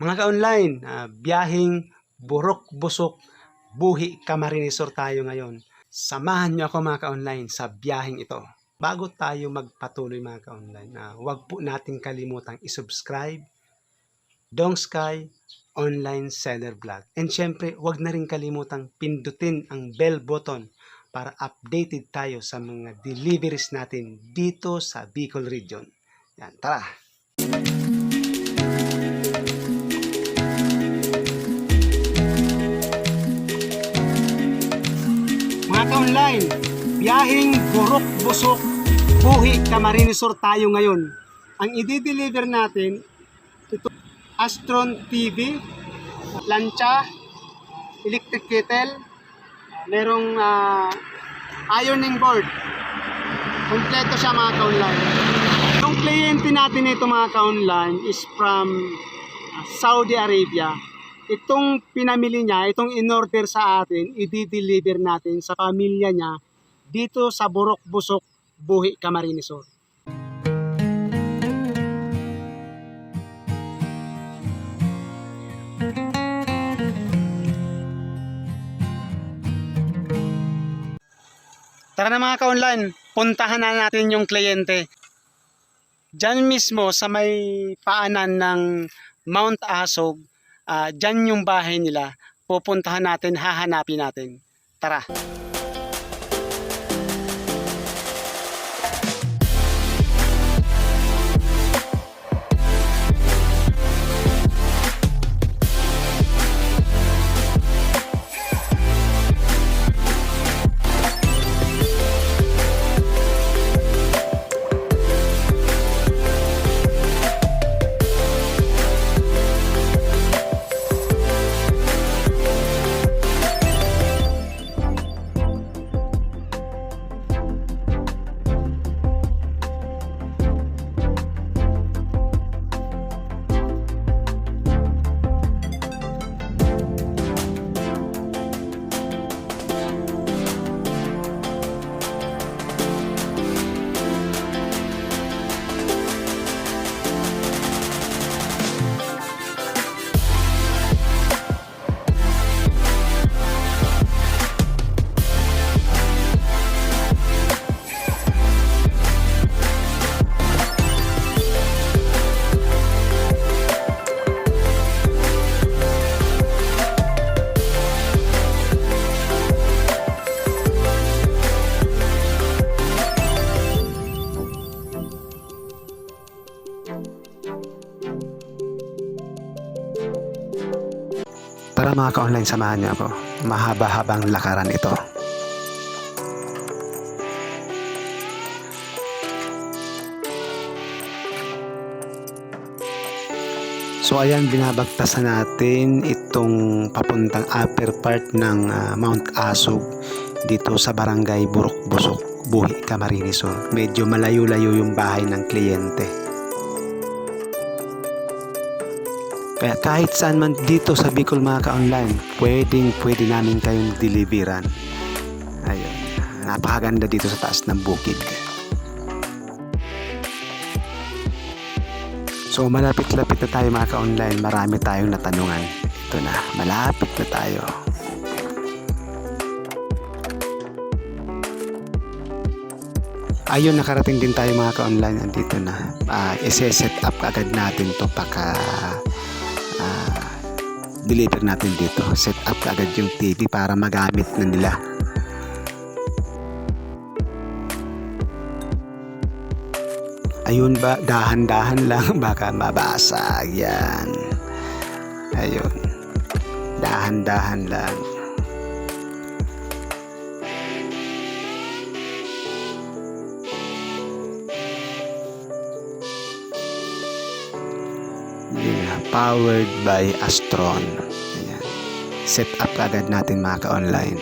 Mga ka-online, biyaheng burok-busok, buhi Camarines Sur tayo ngayon. Samahan niyo ako mga ka-online sa biyaheng ito. Bago tayo magpatuloy mga ka-online, huwag po natin kalimutang isubscribe Dong Sky Online Seller Vlog. And syempre, huwag na rin kalimutang pindutin ang bell button para updated tayo sa mga deliveries natin dito sa Bicol Region. Yan, tara! Mga ka-online, biyaheng burok-busok, buhi Camarines Sur tayo ngayon. Ang i-deliver natin, ito Astron TV, plancha, electric kettle, merong ironing board. Kompleto siya mga ka-online. Yung kliyente natin ito mga ka-online is from Saudi Arabia. Itong pinamili niya, itong in-order sa atin, i-deliver natin sa pamilya niya dito sa Burok-Busok, Buhi, Camarines Sur. Tara na mga ka-online, puntahan na natin yung kliyente. Diyan mismo sa may paanan ng Mount Asog, diyan yung bahay nila. Pupuntahan natin, hahanapin natin. Tara! Para mga ka-online, samahan niyo ako. Mahaba-habang lakaran ito. So ayan, binabagtasan natin itong papuntang upper part ng Mount Asog dito sa barangay Burok-Busok, Buhi, Camarines Sur. Medyo malayo-layo yung bahay ng kliyente. Kaya kahit saan man dito sa Bicol mga ka-online, pwede namin kayong deliveran. Ayun, napakaganda dito sa taas ng bukid. So malapit-lapit na tayo mga ka-online, marami tayong natanungan. Ito na, malapit na tayo. Ayun, nakarating din tayo mga ka-online, andito na. Ise-set up agad natin to pagka deliver natin dito. Set up agad yung TV para magamit na nila. Ayun ba, dahan-dahan lang, baka mabasag yan. Ayun, dahan-dahan lang. Powered by Astron. Ayan. Set up agad natin mga ka-online.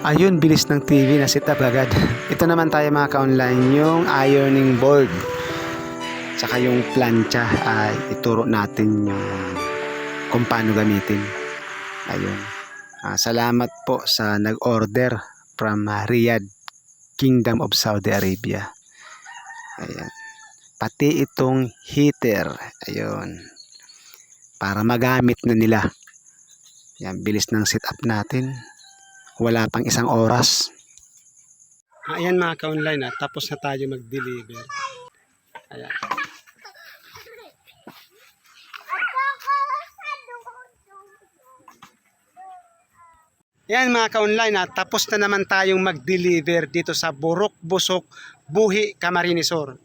Ayun, bilis ng TV na sit up agad. Ito naman tayo mga ka-online, yung ironing board. Tsaka yung plancha, ay ituro natin yung kung paano gamitin. Ayun. Salamat po sa nag-order from Riyadh, Kingdom of Saudi Arabia. Ayan. Pati itong heater. Ayun. Para magamit na nila. Ayan, bilis ng sit up natin. Wala pang isang oras. Ayan mga ka-online, tapos na tayo mag-deliver. Ayan. Ayan mga ka-online, tapos na naman tayong mag-deliver dito sa Burok Busok, Buhi, Camarines Sur.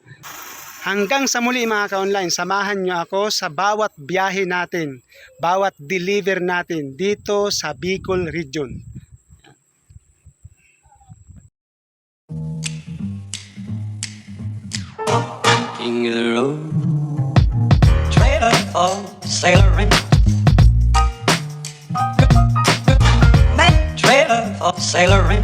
Hanggang sa muli mga ka-online, samahan nyo ako sa bawat biyahe natin, bawat deliver natin dito sa Bicol Region. King of the road, trailer for sailoring. Trailer for sailoring.